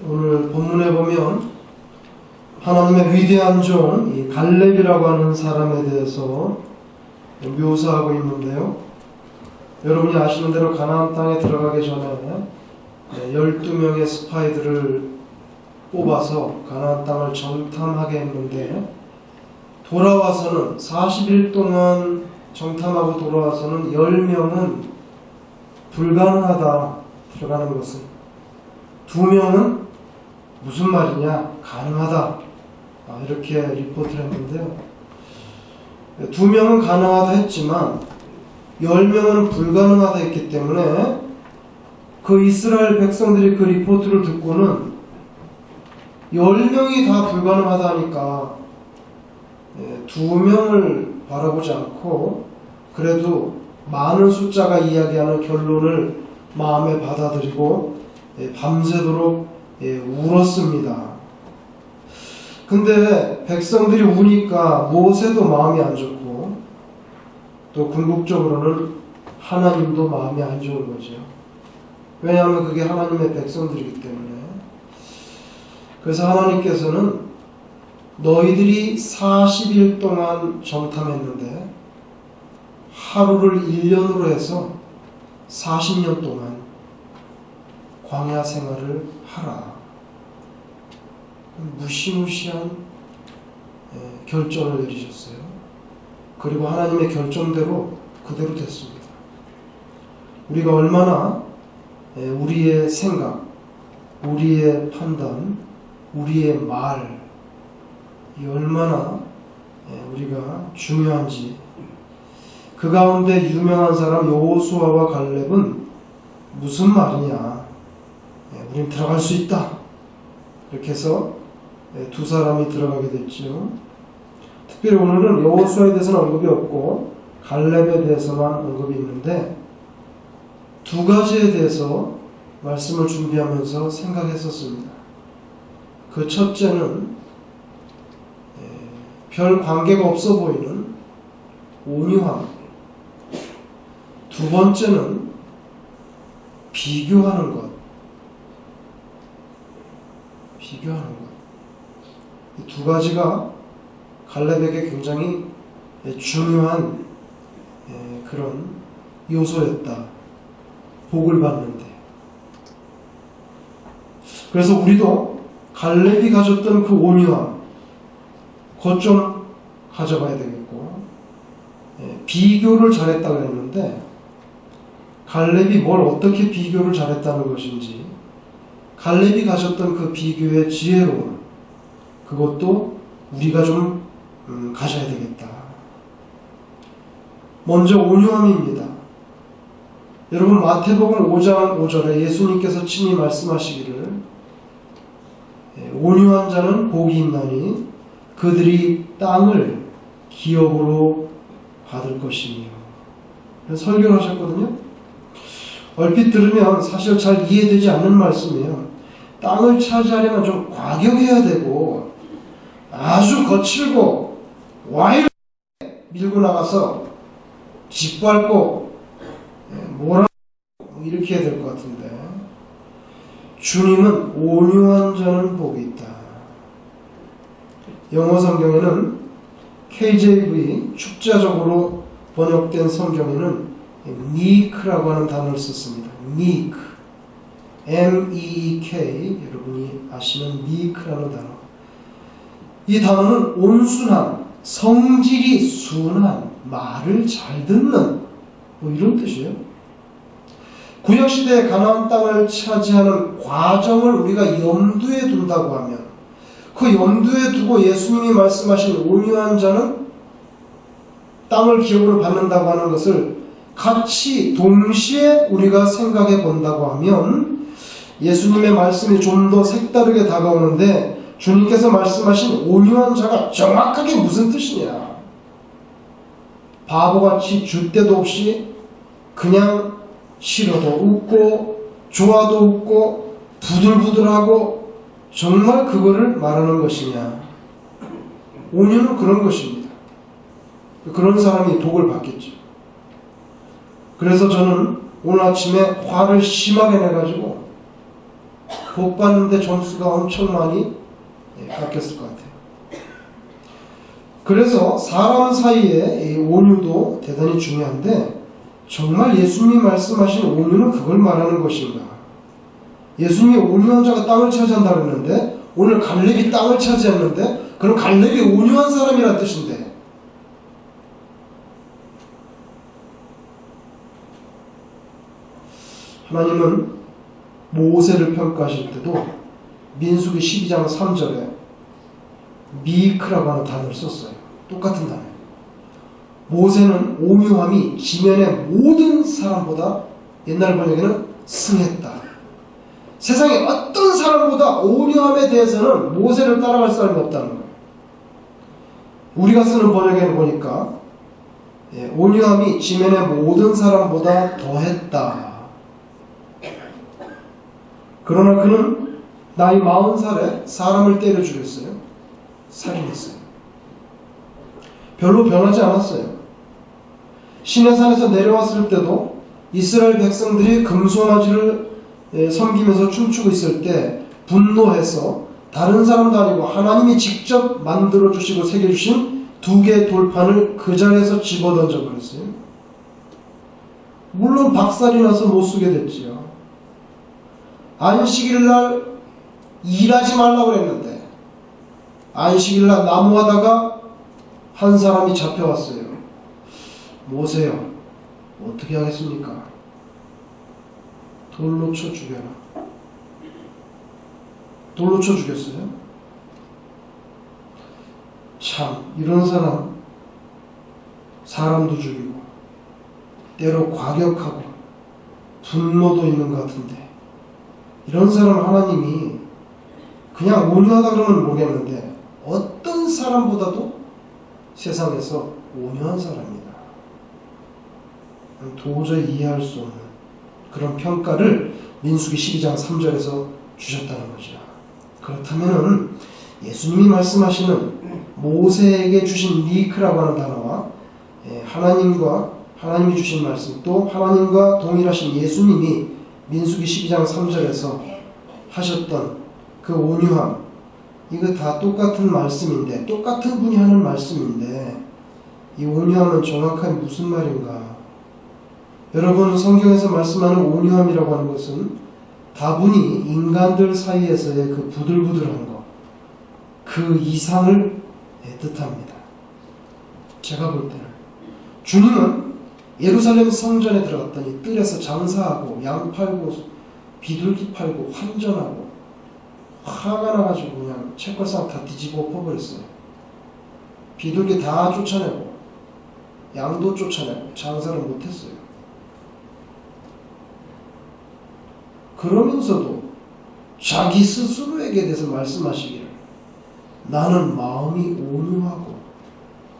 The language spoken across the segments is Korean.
오늘 본문에 보면 하나님의 위대한 종 이 갈렙이라고 하는 사람에 대해서 묘사하고 있는데요. 여러분이 아시는 대로 가나안 땅에 들어가기 전에 12명의 스파이들을 뽑아서 가나안 땅을 정탐하게 했는데, 돌아와서는 40일 동안 정탐하고 돌아와서는 10명은 불가능하다, 들어가는 것은. 2명은 무슨 말이냐, 가능하다, 이렇게 리포트를 했는데요. 2명은 가능하다 했지만 10명은 불가능하다 했기 때문에 그 이스라엘 백성들이 그 리포트를 듣고는 10명이 다 불가능하다 하니까 2명을 바라보지 않고 그래도 많은 숫자가 이야기하는 결론을 마음에 받아들이고 밤새도록 울었습니다. 근데 백성들이 우니까 모세도 마음이 안 좋고, 또 궁극적으로는 하나님도 마음이 안 좋은 거죠. 왜냐하면 그게 하나님의 백성들이기 때문에. 그래서 하나님께서는 너희들이 40일 동안 정탐했는데 하루를 1년으로 해서 40년 동안 광야 생활을 하라. 무시무시한 결정을 내리셨어요. 그리고 하나님의 결정대로 그대로 됐습니다. 우리가 얼마나 우리의 생각, 우리의 판단, 우리의 말, 이 얼마나 우리가 중요한지. 그 가운데 유명한 사람 여호수아와 갈렙은 무슨 말이냐, 우린 들어갈 수 있다, 이렇게 해서 두 사람이 들어가게 됐죠. 특별히 오늘은 여호수아에 대해서는 언급이 없고 갈렙에 대해서만 언급이 있는데, 두 가지에 대해서 말씀을 준비하면서 생각했었습니다. 그 첫째는 별 관계가 없어 보이는 온유함, 두 번째는 비교하는 것. 비교하는 것. 이 두 가지가 갈렙에게 굉장히 중요한 그런 요소였다. 복을 받는데. 그래서 우리도 갈렙이 가졌던 그 온유함, 그것 좀 가져가야 되겠고, 비교를 잘했다고 했는데 갈렙이 뭘 어떻게 비교를 잘했다는 것인지, 갈렙이 가졌던 그 비교의 지혜로움, 그것도 우리가 좀 가져야 되겠다. 먼저 온유함입니다. 여러분, 마태복음 5장 5절에 예수님께서 친히 말씀하시기를 온유한 자는 복이 있나니 그들이 땅을 기업으로 받을 것이며, 설교를 하셨거든요. 얼핏 들으면 사실 잘 이해되지 않는 말씀이에요. 땅을 차지하려면 좀 과격해야 되고 아주 거칠고 와이를 밀고 나가서 짓밟고 뭐라고 이렇게 해야 될 것 같은데, 주님은 온유한 자는 복이 있다. 영어 성경에는 KJV 축자적으로 번역된 성경에는 meek라고 하는 단어를 썼습니다. meek, M-E-E-K, 여러분이 아시는 meek라는 단어. 이 단어는 온순한, 성질이 순한, 말을 잘 듣는, 이런 뜻이에요. 구약시대의 가나안 땅을 차지하는 과정을 우리가 염두에 둔다고 하면, 그 염두에 두고 예수님이 말씀하신 온유한 자는 땅을 기업으로 받는다고 하는 것을 같이 동시에 우리가 생각해 본다고 하면 예수님의 말씀이 좀 더 색다르게 다가오는데, 주님께서 말씀하신 온유한 자가 정확하게 무슨 뜻이냐? 바보같이 줏대도 없이 그냥 싫어도 웃고 좋아도 웃고 부들부들하고 정말 그거를 말하는 것이냐? 온유는 그런 것입니다. 그런 사람이 복을 받겠죠. 그래서 저는 오늘 아침에 화를 심하게 내가지고 복 받는데 점수가 엄청 많이 깎였을 것 같아요. 그래서 사람 사이에 이 온유도 대단히 중요한데 정말 예수님이 말씀하신 온유는 그걸 말하는 것인가? 예수님이 온유한 자가 땅을 차지한다 그랬는데 오늘 갈렙이 땅을 차지했는데 그럼 갈렙이 온유한 사람이란 뜻인데 하나님은 모세를 평가하실 때도 민수기 12장 3절에 미크라고 하는 단어를 썼어요. 똑같은 단어예요. 모세는 온유함이 지면의 모든 사람보다 옛날 번역에는 승했다. 세상에 어떤 사람보다 온유함에 대해서는 모세를 따라갈 사람이 없다는 거예요. 우리가 쓰는 번역에는 보니까 온유함이 지면의 모든 사람보다 더했다. 그러나 그는 나이 40살에 사람을 때려 죽였어요. 살인했어요. 별로 변하지 않았어요. 시내산에서 내려왔을 때도 이스라엘 백성들이 금송아지를 섬기면서 춤추고 있을 때 분노해서 다른 사람도 아니고 하나님이 직접 만들어주시고 새겨주신 2개의 돌판을 그 자리에서 집어던져 버렸어요. 물론 박살이 나서 못 쓰게 됐지요. 안식일날 일하지 말라고 그랬는데 안식일날 나무하다가 한 사람이 잡혀왔어요. 모세요, 어떻게 하겠습니까? 돌로 쳐 죽여라. 돌로 쳐 죽였어요. 참 이런 사람도 죽이고 때로 과격하고 분노도 있는 것 같은데 이런 사람 하나님이 그냥 온유하다 그러면 모르겠는데 어떤 사람보다도 세상에서 온유한 사람이다. 도저히 이해할 수 없는 그런 평가를 민수기 12장 3절에서 주셨다는 거죠. 그렇다면 예수님이 말씀하시는 모세에게 주신 미크라고 하는 단어와 하나님이 주신 말씀 또 하나님과 동일하신 예수님이 민수기 12장 3절에서 하셨던 그 온유함, 이거 다 똑같은 말씀인데 똑같은 분이 하는 말씀인데 이 온유함은 정확하게 무슨 말인가? 여러분, 성경에서 말씀하는 온유함이라고 하는 것은 다분히 인간들 사이에서의 그 부들부들한 것, 그 이상을 뜻합니다. 제가 볼 때는 주님은 예루살렘 성전에 들어갔더니 뜰에서 장사하고 양 팔고 비둘기 팔고 환전하고 화가 나가지고 그냥 책걸상 다 뒤집어 엎어버렸어요. 비둘기 다 쫓아내고 양도 쫓아내고 장사를 못했어요. 그러면서도 자기 스스로에게 대해서 말씀하시기를 나는 마음이 온유하고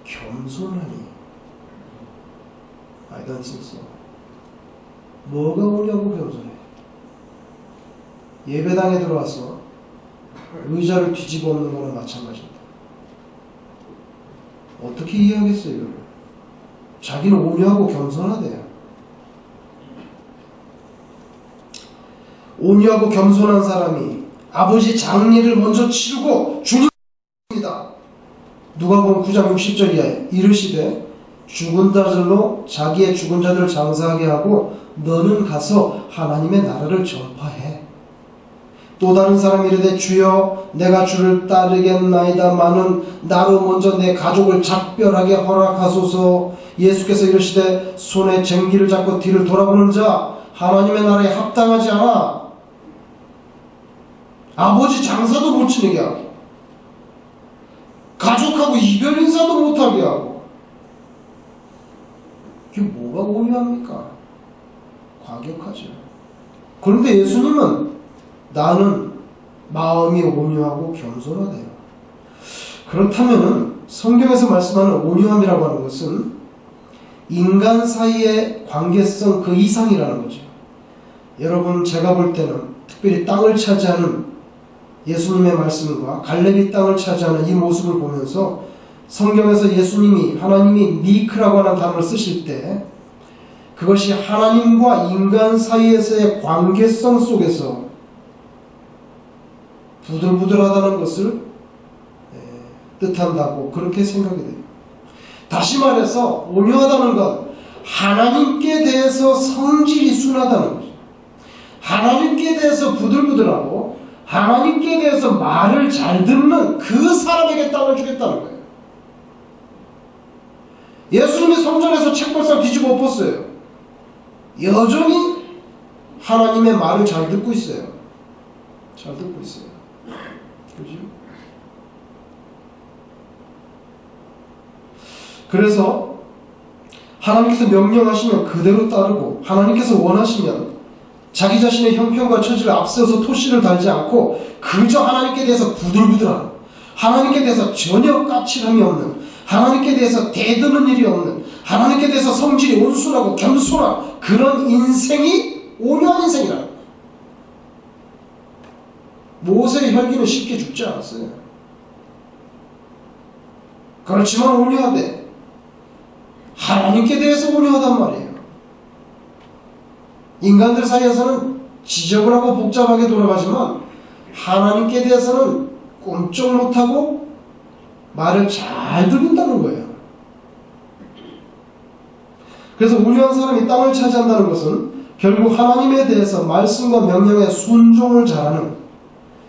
겸손하니. I don't think so. 뭐가 온유하고 겸손해? 예배당에 들어와서 의자를 뒤집어 엎는 거나 마찬가지입니다. 어떻게 이해하겠어요, 이거를? 자기는 온유하고 겸손하대요. 온유하고 겸손한 사람이 아버지 장례를 먼저 치르고 주님입니다. 누가복음 9장 60절이야. 이르시되 죽은 자들로 자기의 죽은 자들을 장사하게 하고 너는 가서 하나님의 나라를 전파해. 또 다른 사람이 이르되 주여 내가 주를 따르겠나이다마는 나로 먼저 내 가족을 작별하게 허락하소서. 예수께서 이르시되 손에 쟁기를 잡고 뒤를 돌아보는 자 하나님의 나라에 합당하지 않아. 아버지 장사도 못 지내게 하고 가족하고 이별 인사도 못하게 하고 이게 뭐가 온유합니까? 과격하죠. 그런데 예수님은 나는 마음이 온유하고 겸손하대요. 그렇다면 성경에서 말씀하는 온유함이라고 하는 것은 인간 사이의 관계성 그 이상이라는 거죠. 여러분, 제가 볼 때는 특별히 땅을 차지하는 예수님의 말씀과 갈렙이 땅을 차지하는 이 모습을 보면서 성경에서 예수님이 하나님이 미크라고 하는 단어를 쓰실 때 그것이 하나님과 인간 사이에서의 관계성 속에서 부들부들하다는 것을 뜻한다고 그렇게 생각이 돼요. 다시 말해서 온유하다는 건 하나님께 대해서 성질이 순하다는 거죠. 하나님께 대해서 부들부들하고 하나님께 대해서 말을 잘 듣는 그 사람에게 땅을 주겠다는 거예요. 예수님이 성전에서 책벌상 뒤집어 엎었어요. 여전히 하나님의 말을 잘 듣고 있어요. 잘 듣고 있어요. 그죠? 그래서 하나님께서 명령하시면 그대로 따르고 하나님께서 원하시면 자기 자신의 형편과 처지를 앞세워서 토시를 달지 않고 그저 하나님께 대해서 부들부들한, 하나님께 대해서 전혀 까칠함이 없는, 하나님께 대해서 대드는 일이 없는, 하나님께 대해서 성질이 온순하고 겸손한 그런 인생이 온유한 인생이라. 모세의 혈기는 쉽게 죽지 않았어요. 그렇지만 온유하되 하나님께 대해서 온유하단 말이에요. 인간들 사이에서는 지저분하고 복잡하게 돌아가지만 하나님께 대해서는 꼼짝 못하고 말을 잘 듣는다는 거예요. 그래서 온유한 사람이 땅을 차지한다는 것은 결국 하나님에 대해서 말씀과 명령에 순종을 잘하는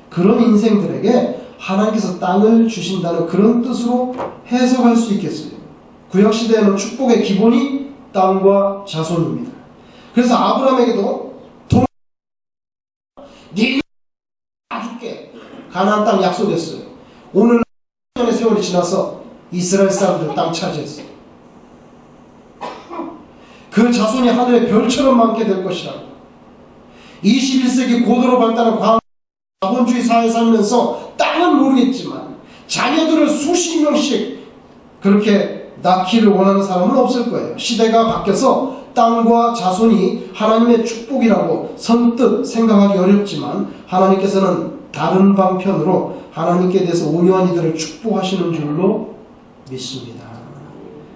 그런 인생들에게 하나님께서 땅을 주신다는 그런 뜻으로 해석할 수 있겠어요. 구약시대에는 축복의 기본이 땅과 자손입니다. 그래서 아브라함에게도 네가 줄게 가나안 땅 약속했어요. 오늘날 10년의 세월이 지나서 이스라엘 사람들 땅 차지했어요. 그 자손이 하늘의 별처럼 많게 될 것이라고. 21세기 고도로 발달한 자본주의 사회에 살면서 땅은 모르겠지만 자녀들을 수십 명씩 그렇게 낳기를 원하는 사람은 없을 거예요. 시대가 바뀌어서 땅과 자손이 하나님의 축복이라고 선뜻 생각하기 어렵지만 하나님께서는 다른 방편으로 하나님께 대해서 온유한 이들을 축복하시는 줄로 믿습니다.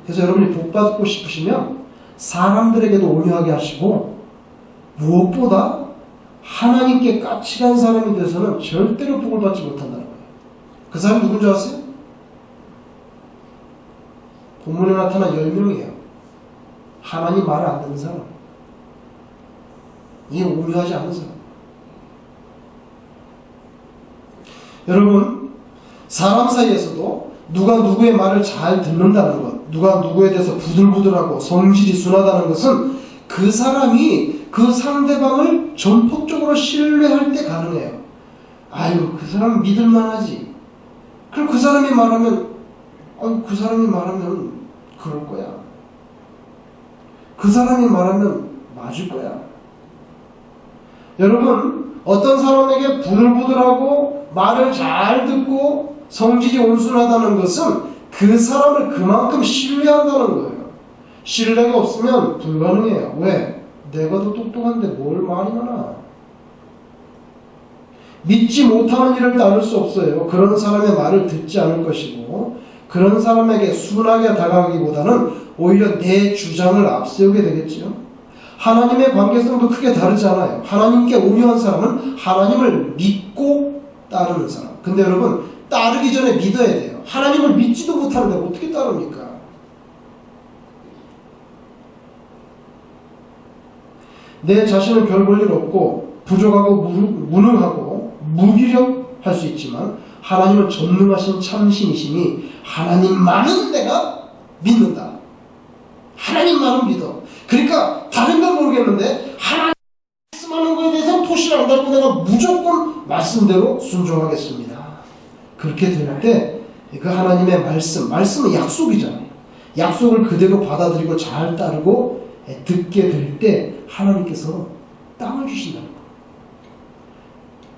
그래서 여러분이 복받고 싶으시면 사람들에게도 온유하게 하시고 무엇보다 하나님께 까칠한 사람이 돼서는 절대로 복을 받지 못한다는 거예요. 그 사람이 누군지 아세요? 본문에 나타난 10명이에요. 하나님 말을 안 듣는 사람. 이 온유하지 않은 사람. 여러분, 사람 사이에서도 누가 누구의 말을 잘 듣는다는 것, 누가 누구에 대해서 부들부들하고 성질이 순하다는 것은 그 사람이 그 상대방을 전폭적으로 신뢰할 때 가능해요. 아유, 그 사람 믿을만하지. 그럼 그 사람이 말하면 그 사람이 말하면 그럴 거야. 그 사람이 말하면 맞을 거야. 여러분, 어떤 사람에게 부들부들하고 말을 잘 듣고 성질이 온순하다는 것은 그 사람을 그만큼 신뢰한다는 거예요. 신뢰가 없으면 불가능해요. 왜? 내가 더 똑똑한데 뭘 말이 많아. 믿지 못하는 일을 따를 수 없어요. 그런 사람의 말을 듣지 않을 것이고 그런 사람에게 순하게 다가가기보다는 오히려 내 주장을 앞세우게 되겠지요. 하나님의 관계성도 크게 다르지 않아요. 하나님께 온유한 사람은 하나님을 믿고 따르는 사람. 근데 여러분, 따르기 전에 믿어야 돼요. 하나님을 믿지도 못하는데 어떻게 따릅니까? 내 자신은 별 볼 일 없고 부족하고 무능하고 무기력할 수 있지만 하나님은 전능하신 참신이시니 하나님만은 내가 믿는다. 하나님만은 믿어. 그러니까 다른 건 모르겠는데 하나님 말씀하는 거에 대해서 토시를 안 달고 내가 무조건 말씀대로 순종하겠습니다. 그렇게 될 때 그 하나님의 말씀은 약속이잖아요. 약속을 그대로 받아들이고 잘 따르고 듣게 될 때 하나님께서 땅을 주신다는 거예요.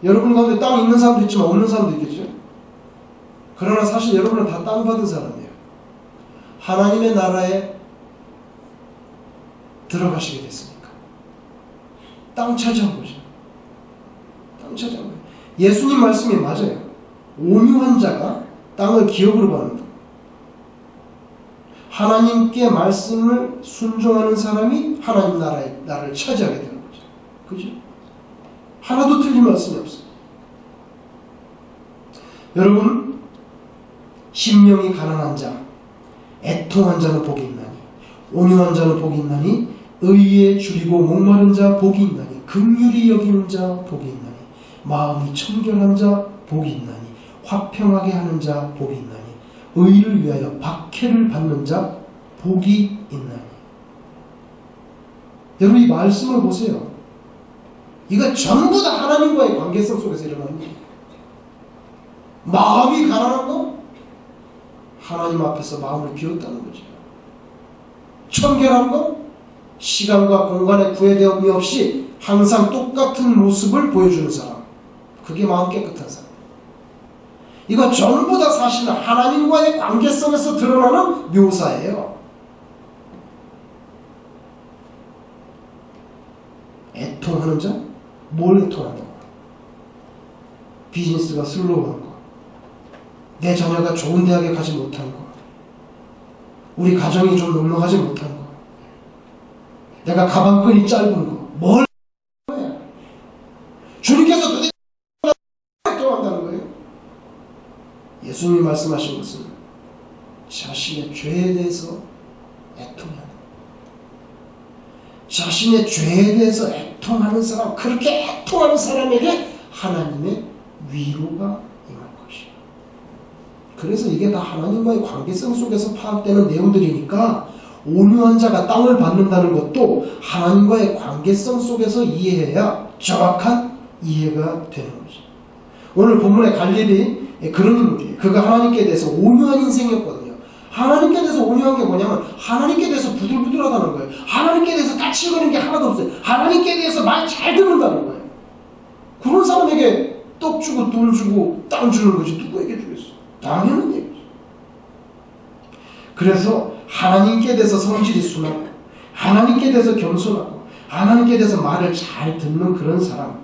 여러분 가운데 땅 있는 사람도 있지만 없는 사람도 있겠죠. 그러나 사실 여러분은 다 땅 받은 사람이에요. 하나님의 나라에 들어가시게 됐으니까. 땅 차지한 거죠. 땅 차지한 거예요. 예수님 말씀이 맞아요. 온유한 자가 땅을 기업으로 받는다. 하나님께 말씀을 순종하는 사람이 하나님 나라를 차지하게 되는 거죠. 그죠? 하나도 틀린 말씀이 없어요. 여러분, 심령이 가난한 자, 애통한 자는 복이 있나니, 온유한 자는 복이 있나니, 의에 줄이고 목마른 자 복이 있나니, 긍휼히 여기는 자 복이 있나니, 마음이 청결한 자 복이 있나니, 화평하게 하는 자 복이 있나니, 의를 위하여 박해를 받는 자 복이 있나니. 여러분, 이 말씀을 보세요. 이거 전부 다 하나님과의 관계성 속에서 일어나는 거예요. 마음이 가난한 거? 하나님 앞에서 마음을 비웠다는 거죠. 청결한 거? 시간과 공간의 구애되음이 없이 항상 똑같은 모습을 보여주는 사람. 그게 마음 깨끗한 사람. 이거 전부 다 사실은 하나님과의 관계성에서 드러나는 묘사예요. 애통하는 자? 뭘 애통한다고? 비즈니스가 슬로우한 거, 내 자녀가 좋은 대학에 가지 못한 거, 우리 가정이 좀 넉넉하지 못한 거, 내가 가방끈이 짧은 거, 뭘 거야? 주님께서 도대체 애통한다는 거예요? 예수님이 말씀하신 것은 자신의 죄에 대해서 애통해야 한다. 자신의 죄에 대해서 애통하는 사람, 그렇게 애통하는 사람에게 하나님의 위로가 임할 것이야. 그래서 이게 다 하나님과의 관계성 속에서 파악되는 내용들이니까 온유한 자가 땅을 받는다는 것도 하나님과의 관계성 속에서 이해해야 정확한 이해가 되는 거죠. 오늘 본문의 갈렙이 그런 인물이에요. 그가 하나님께 대해서 온유한 인생이었거든요. 하나님께 대해서 온유한 게 뭐냐면 하나님께 대해서 부들부들하다는 거예요. 하나님께 대해서 까칠거리는 게 하나도 없어요. 하나님께 대해서 말 잘 듣는다는 거예요. 그런 사람에게 떡 주고 돈 주고 땅 주는 거지 누구에게 주겠어? 당연한 얘기죠. 그래서 하나님께 대해서 성질이 순하고, 하나님께 대해서 겸손하고, 하나님께 대해서 말을 잘 듣는 그런 사람.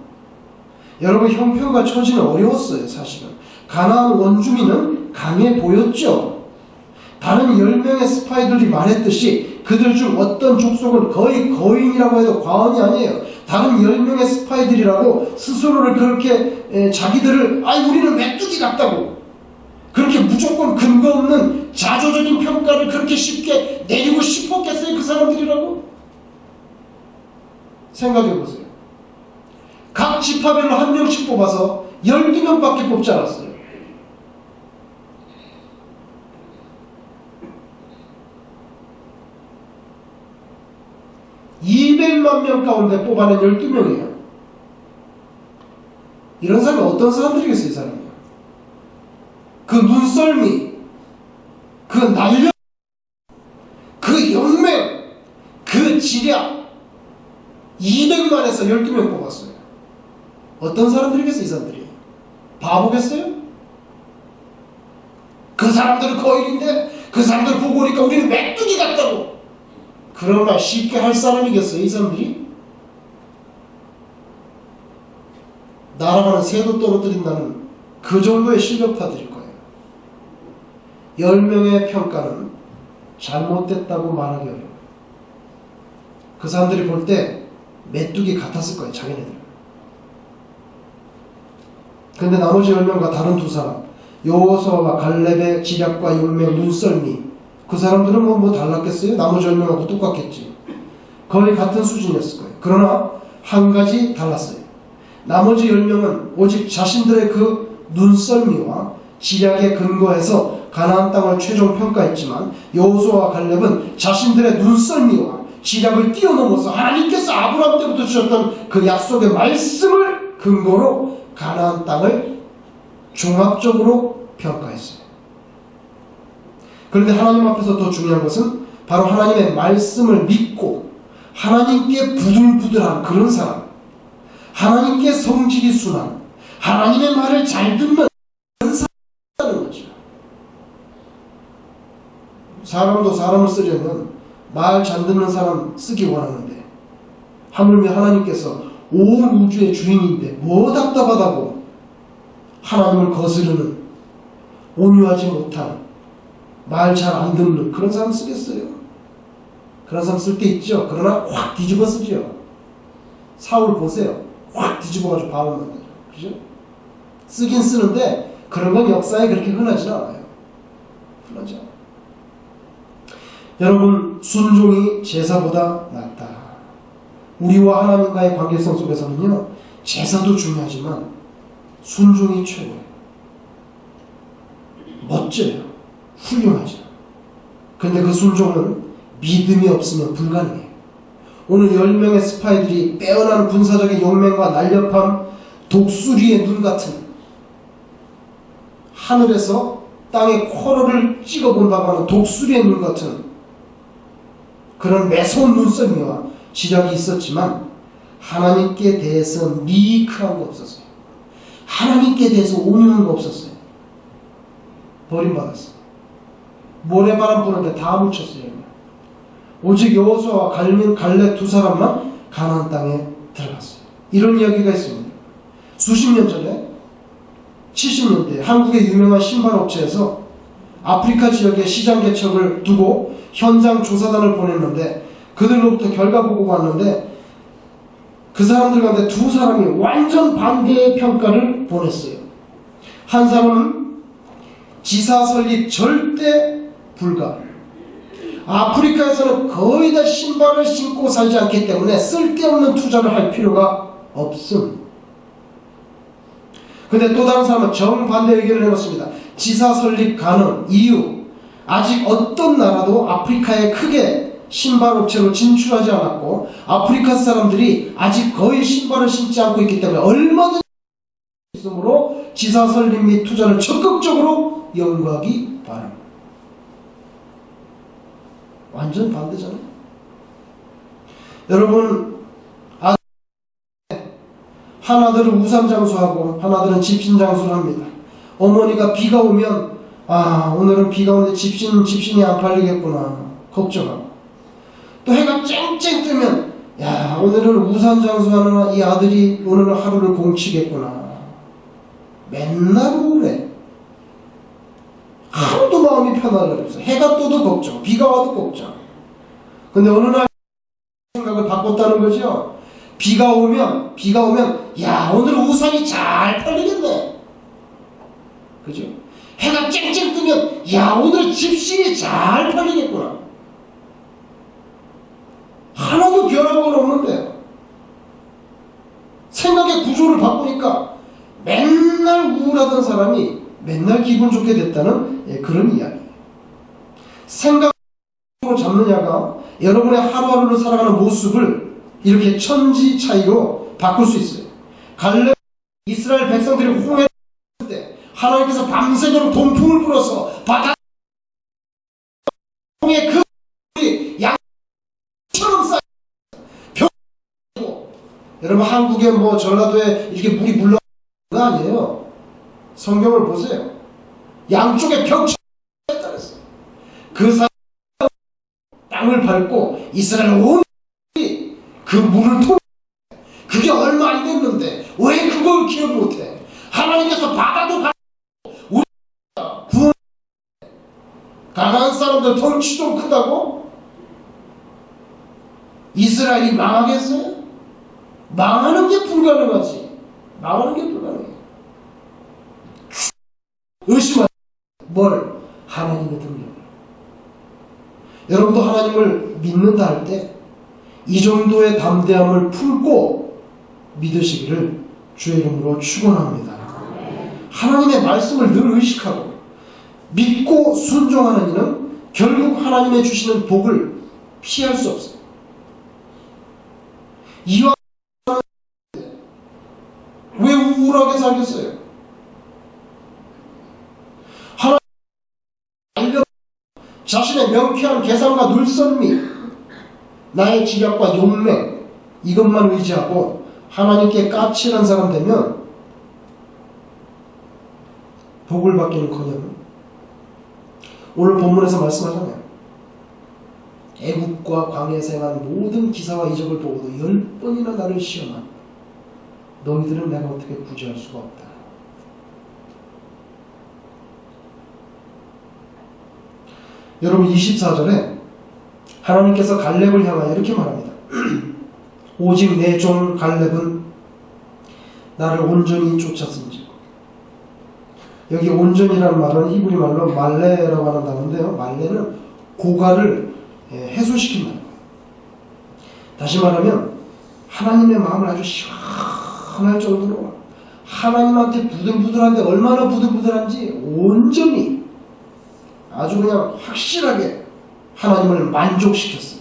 여러분, 형편과 처지는 어려웠어요. 사실은 가나안 원주민은 강해 보였죠. 다른 10명의 스파이들이 말했듯이 그들 중 어떤 족속은 거의 거인이라고 해도 과언이 아니에요. 다른 10명의 스파이들이라고 스스로를 그렇게 자기들을 우리는 메뚜기 같다고 그렇게 무조건 근거 없는 자조적인 평가를 그렇게 쉽게 내리고 싶었겠어요? 그 사람들이라고? 생각해 보세요. 각 지파별로 한 명씩 뽑아서 12명밖에 뽑지 않았어요. (200만 명) 가운데 뽑아낸 12명이에요. 이런 사람이 어떤 사람들이겠어요? 이 사람이 그 눈썰미, 그 날려, 그 영맹, 그 지략, 200만에서 12명 뽑았어요. 어떤 사람들이겠어요? 이 사람들이 바보겠어요? 그 사람들은 거인인데 그 사람들 보고 오니까 우리는 메뚜기 같다고 그런 말 쉽게 할 사람이겠어요? 이 사람들이? 날아가는 새도 떨어뜨린다는 그 정도의 실력파들일 거예요. 10명의 평가는 잘못됐다고 말하기 어려워요. 그 사람들이 볼 때 메뚜기 같았을 거예요. 자기네들. 근데 나머지 10명과 다른 두 사람, 여호수아와 갈렙의 지략과 용맹, 눈썰미, 그 사람들은 뭐 달랐겠어요? 나머지 10명하고 똑같겠지. 거의 같은 수준이었을 거예요. 그러나 한 가지 달랐어요. 나머지 10명은 오직 자신들의 그 눈썰미와 지략에 근거해서 가나안 땅을 최종 평가했지만, 여호수아와 갈렙은 자신들의 눈썰미와 지략을 뛰어넘어서 하나님께서 아브라함 때부터 주셨던 그 약속의 말씀을 근거로 가나안 땅을 종합적으로 평가했어요. 그런데 하나님 앞에서 더 중요한 것은 바로 하나님의 말씀을 믿고 하나님께 부들부들한 그런 사람, 하나님께 성질이 순한, 하나님의 말을 잘 듣는 그런 사람이라는 거죠. 사람도 사람을 쓰려면 말 잘 듣는 사람 쓰기 원하는데, 하물며 하나님께서 온 우주의 주인인데 뭐 답답하다고 하나님을 거스르는, 온유하지 못한, 말 잘 안 듣는 그런 사람 쓰겠어요? 그런 사람 쓸 때 있죠. 그러나 확 뒤집어 쓰죠. 사울 보세요. 확 뒤집어가지고 바보 만들죠. 그죠? 쓰긴 쓰는데 그런 건 역사에 그렇게 흔하지 않아요. 흔하지 않아요. 여러분, 순종이 제사보다 낫다. 우리와 하나님과의 관계성 속에서는요, 제사도 중요하지만 순종이 최고예요. 멋져요. 훌륭하죠. 근데 그 순종은 믿음이 없으면 불가능해요. 오늘 10명의 스파이들이 빼어난 군사적인 용맹과 날렵함, 독수리의 눈 같은, 하늘에서 땅에 코너를 찍어본다고 하는 독수리의 눈 같은 그런 매서운 눈썰미와 지략이 있었지만 하나님께 대해서 미익한 거 없었어요. 하나님께 대해서 온유한 거 없었어요. 버림받았어요. 모래바람 부는데 다 묻혔어요. 오직 여호수아와 갈렙 두 사람만 가나안 땅에 들어갔어요. 이런 이야기가 있습니다. 수십 년 전에 70년대 한국의 유명한 신발업체에서 아프리카 지역에 시장 개척을 두고 현장 조사단을 보냈는데 그들로부터 결과 보고가 왔는데 그 사람들 가운데 두 사람이 완전 반대의 평가를 보냈어요. 한 사람은 지사 설립 절대 불가. 아프리카에서는 거의 다 신발을 신고 살지 않기 때문에 쓸데없는 투자를 할 필요가 없음. 근데 또 다른 사람은 정반대 의견을 해놓습니다. 지사 설립 가능. 이유, 아직 어떤 나라도 아프리카에 크게 신발업체로 진출하지 않았고 아프리카 사람들이 아직 거의 신발을 신지 않고 있기 때문에 얼마든지 있으므로 지사 설립 및 투자를 적극적으로 연구하기 바랍니다. 완전 반대잖아요. 여러분, 하나들은 우산장수하고 하나들은 집신장수를 합니다. 어머니가 비가 오면 오늘은 비가 오는데 집신이 안 팔리겠구나 걱정하고, 또 해가 쨍쨍 뜨면 오늘은 우산장수하는 이 아들이 오늘 하루를 공치겠구나. 맨날 우울해. 하루도 마음이 편안하지 없어. 해가 떠도 걱정, 비가 와도 걱정. 근데 어느 날 생각을 바꿨다는 거죠. 비가 오면 오늘 우산이 잘 팔리겠네. 그죠? 해가 쨍쨍 뜨면 오늘 집신이 잘 팔리겠구나. 하나도 변화가 없는데 생각의 구조를 바꾸니까 맨날 우울하던 사람이 맨날 기분 좋게 됐다는 그런 이야기. 생각을 잡느냐가 여러분의 하루하루를 살아가는 모습을 이렇게 천지 차이로 바꿀 수 있어요. 갈렙 이스라엘 백성들이 홍해를 때 하나님께서 밤새도록 동풍을 불어서 바다 홍해 그 물이 양처럼 쌓여 벽. 여러분, 한국에 전라도에 이렇게 물이 물러가는 거 아니에요. 성경을 보세요. 양쪽에 벽처럼 쌓였어요. 그 사람 땅을 밟고 이스라엘 온 그 물을 통해. 그게 얼마 안 됐는데 왜 그걸 기억 못해? 하나님께서 바다도 우리가 구원. 가나안 사람들 덩치 좀 크다고 이스라엘이 망하겠어요? 망하는 게 불가능하지. 망하는 게 불가능해. 의심하지. 뭘? 하나님의 능력을. 여러분도 하나님을 믿는다 할 때 이 정도의 담대함을 품고 믿으시기를 주의 이름으로 축원합니다. 하나님의 말씀을 늘 의식하고 믿고 순종하는 이는 결국 하나님의 주시는 복을 피할 수 없어요. 이와 왜 우울하게 살겠어요? 하나님 자신의 명쾌한 계산과 눈썰미, 나의 지략과 용맹, 이것만 의지하고 하나님께 까칠한 사람 되면 복을 받기는커녕 오늘 본문에서 말씀하잖아요. 애국과 광야에서 행한 모든 기사와 이적을 보고도 10번이나 나를 시험한 너희들은 내가 어떻게 구제할 수가 없다. 여러분, 24절에 하나님께서 갈렙을 향하여 이렇게 말합니다. 오직 내 종 갈렙은 나를 온전히 쫓았은지 여기 온전이라는 말은 히브리 말로 말레라고 하는 단어인데요. 말레는 고갈을 해소시킨다는 거예요. 다시 말하면 하나님의 마음을 아주 시원할 정도로 하나님한테 부들부들한데 얼마나 부들부들한지 온전히 아주 그냥 확실하게 하나님을 만족시켰어요.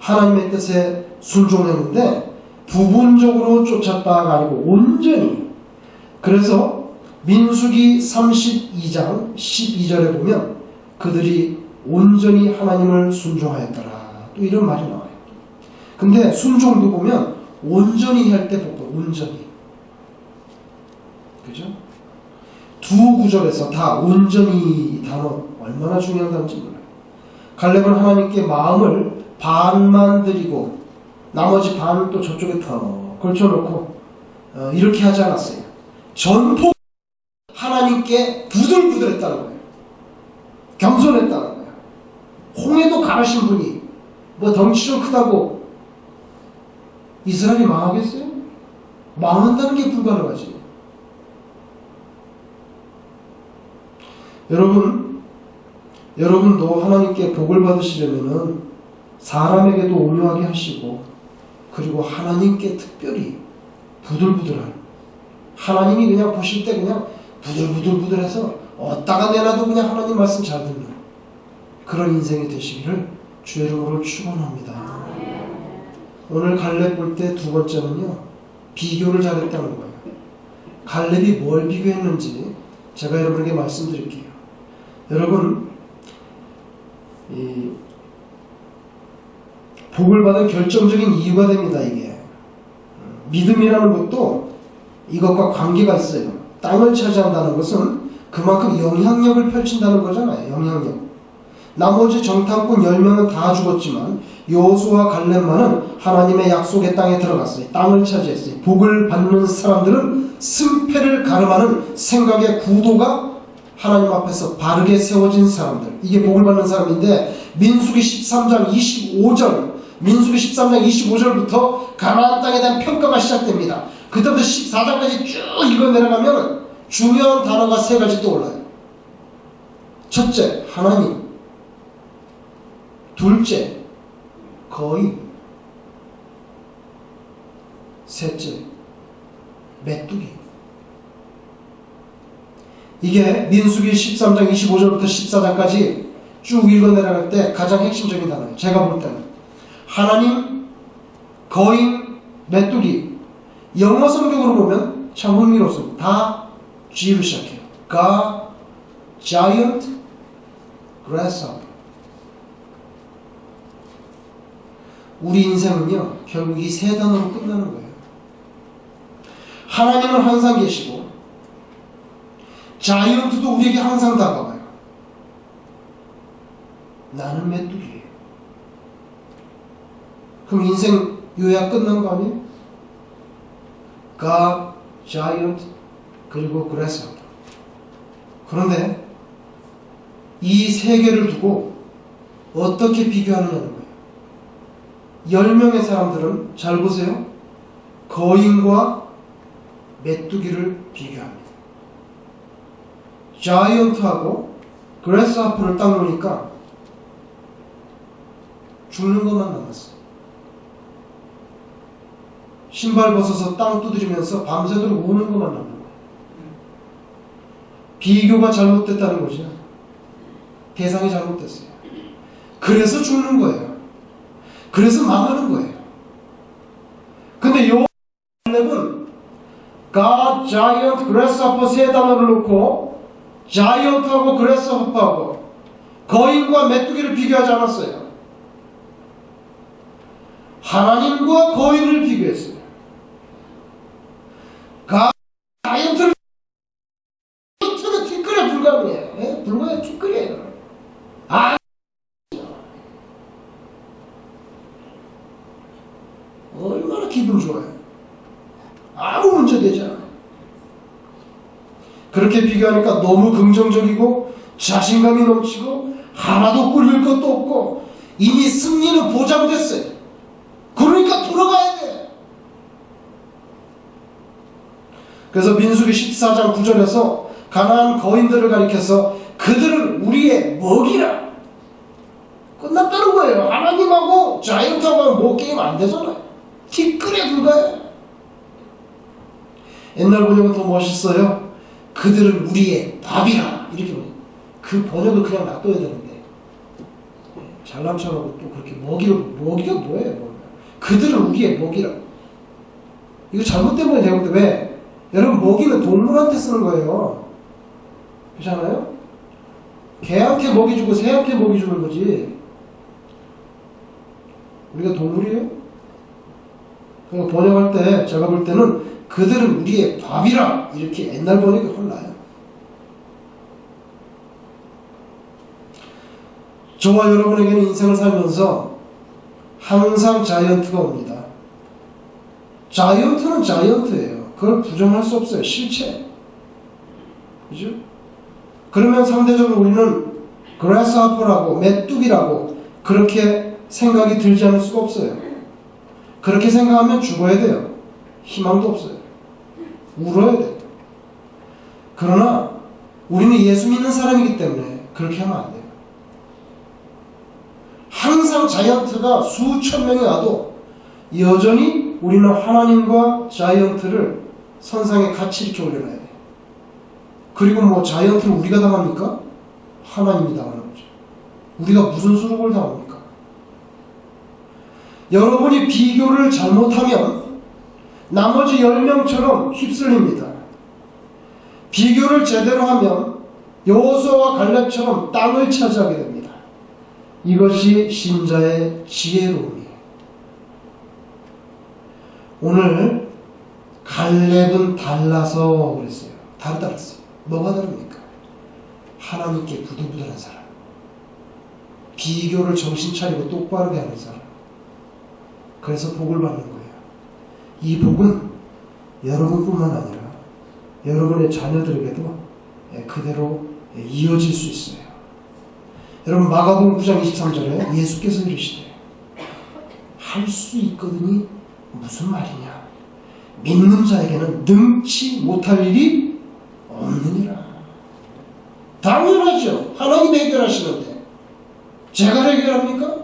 하나님의 뜻에 순종했는데 부분적으로 쫓았다가 아니고 온전히. 그래서 민수기 32장 12절에 보면 그들이 온전히 하나님을 순종하였더라. 또 이런 말이 나와요. 근데 순종도 보면 온전히 할 때 보고 온전히. 그죠? 두 구절에서 다 온전히 단어 얼마나 중요한 단어인지 몰라요. 갈렙은 하나님께 마음을 반만 드리고 나머지 반은 또 저쪽에 더 걸쳐놓고 이렇게 하지 않았어요. 전폭 하나님께 부들부들했다는 거예요. 겸손했다는 거예요. 홍해도 가르신 분이 뭐 덩치 좀 크다고 이스라엘이 망하겠어요? 망한다는 게 불가능하지. 여러분도 하나님께 복을 받으시려면은 사람에게도 온유하게 하시고 그리고 하나님께 특별히 부들부들한, 하나님이 그냥 보실 때 그냥 부들부들해서 어디다가 내놔도 그냥 하나님 말씀 잘 듣는 그런 인생이 되시기를 주의 이름으로 축원합니다. 오늘 갈렙 볼 때 두 번째는요, 비교를 잘했다는 거예요. 갈렙이 뭘 비교했는지 제가 여러분에게 말씀드릴게요. 여러분, 이 복을 받은 결정적인 이유가 됩니다. 이게 믿음이라는 것도 이것과 관계가 있어요. 땅을 차지한다는 것은 그만큼 영향력을 펼친다는 거잖아요. 영향력. 나머지 정탐꾼 10명은 다 죽었지만 여호수아와 갈렙만은 하나님의 약속의 땅에 들어갔어요. 땅을 차지했어요. 복을 받는 사람들은 승패를 가름하는 생각의 구도가 하나님 앞에서 바르게 세워진 사람들, 이게 복을 받는 사람인데, 민수기 13장 25절부터 가나안 땅에 대한 평가가 시작됩니다. 그때부터 14장까지 쭉 읽어 내려가면 중요한 단어가 세 가지 떠올라요. 첫째, 하나님. 둘째, 거인. 셋째, 메뚜기. 이게 민수기 13장 25절부터 14장까지 쭉 읽어 내려갈 때 가장 핵심적인 단어예요. 제가 볼 때는 하나님, 거인, 메뚜기. 영어 성경으로 보면 참 흥미롭습니다. 다 G로 시작해요. God, Giant, Grasshopper. 우리 인생은요, 결국 이 세 단어로 끝나는 거예요. 하나님은 항상 계시고, 자이언트도 우리에게 항상 다가와요. 나는 메뚜기예요. 그럼 인생 요약 끝난 거 아니에요? God, Giant, 그리고 Grasshopper. 그런데 이 세 개를 두고 어떻게 비교하느냐는 거예요. 10명의 사람들은 잘 보세요. 거인과 메뚜기를 비교합니다. 자이언트하고 그래스하프를 딱 놓으니까 죽는 것만 남았어요. 신발 벗어서 땅 두드리면서 밤새도록 우는 것만 남는 거예요. 비교가 잘못됐다는 거죠. 대상이 잘못됐어요. 그래서 죽는 거예요. 그래서 망하는 거예요. 근데 요 갈렙은 God, Giant, Grasshopper 세 단어를 놓고 자이언트하고 그래스하프하고 거인과 메뚜기를 비교하지 않았어요. 하나님과 거인을 비교했어요. 자이언트를 뒷글에 불과해요. 불과해 뒷글이에요. 얼마나 기분 좋아요. 아무 문제 되지 않아요. 그렇게 비교하니까 너무 긍정적이고 자신감이 넘치고 하나도 꿀릴 것도 없고 이미 승리는 보장됐어요. 그러니까 돌아가야 돼. 그래서 민수기 14장 9절에서 가나안 거인들을 가리켜서 그들은 우리의 먹이라. 끝났다는 거예요. 하나님하고 자이언트하고 뭐 게임 안 되잖아요. 티끌에 불과해. 옛날 번역은 더 멋있어요. 그들은 우리의 밥이라. 이렇게 보여요. 그 번역을 그냥 놔둬야 되는데 잘난 척하고 또 그렇게 먹이가 뭐예요? 그들은 우리의 먹이라. 이거 잘못된 거예요. 제가 볼 때. 왜? 여러분, 먹이는 동물한테 쓰는 거예요. 그렇잖아요? 개한테 먹이 주고 새한테 먹이 주는 거지. 우리가 동물이에요? 그러니까 번역할 때 제가 볼 때는 그들은 우리의 밥이라. 이렇게 옛날 번역이 혼나요. 저와 여러분에게는 인생을 살면서 항상 자이언트가 옵니다. 자이언트는 자이언트예요. 그걸 부정할 수 없어요. 실체. 그죠? 그러면 상대적으로 우리는 그래스하퍼라고 메뚜기라고 그렇게 생각이 들지 않을 수가 없어요. 그렇게 생각하면 죽어야 돼요. 희망도 없어요. 울어야 돼요. 그러나 우리는 예수 믿는 사람이기 때문에 그렇게 하면 안 돼요. 항상 자이언트가 수천 명이 와도 여전히 우리는 하나님과 자이언트를 선상에 같이 이렇게 올려놔야 돼요. 그리고 뭐 자이언트를 우리가 당합니까? 하나님이 당하는 거죠. 우리가 무슨 수록을 당합니까? 여러분이 비교를 잘못하면 나머지 10명처럼 휩쓸립니다. 비교를 제대로 하면 여호수아와 갈렙처럼 땅을 차지하게 됩니다. 이것이 신자의 지혜로움이에요. 오늘 갈렙은 달라서 그랬어요. 다르다랬어요. 뭐가 다릅니까? 하나님께 부들부들한 사람, 비교를 정신 차리고 똑바르게 하는 사람. 그래서 복을 받는 거예요. 이 복은 여러분뿐만 아니라 여러분의 자녀들에게도 그대로 이어질 수 있어요. 여러분, 마가복음 9장 23절에 예수께서 이르시되 할 수 있거든이 무슨 말이냐? 믿는 자에게는 능치 못할 일이 없느니라. 당연하죠. 하나님이 해결하시는데 제가 해결합니까?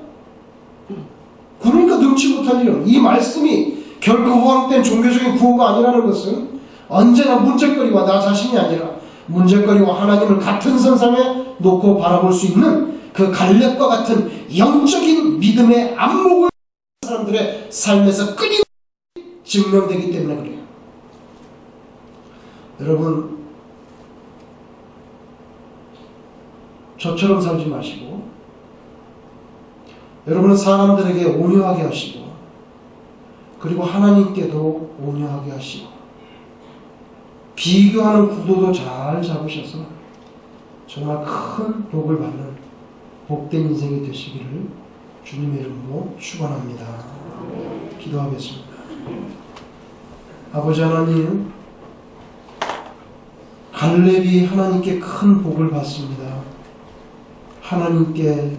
그러니까 능치 못할 일은, 이 말씀이 결코 허황된 종교적인 구호가 아니라는 것은 언제나 문제거리와 나 자신이 아니라 문제거리와 하나님을 같은 선상에 놓고 바라볼 수 있는 그 갈렙과 같은 영적인 믿음의 안목을 사람들의 삶에서 끊임없이 증명되기 때문에 그래요. 여러분, 저처럼 살지 마시고 여러분은 사람들에게 온유하게 하시고 그리고 하나님께도 온유하게 하시고 비교하는 구도도 잘 잡으셔서 정말 큰 복을 받는 복된 인생이 되시기를 주님의 이름으로 축원합니다. 기도하겠습니다. 아버지 하나님, 갈렙이 하나님께 큰 복을 받습니다. 하나님께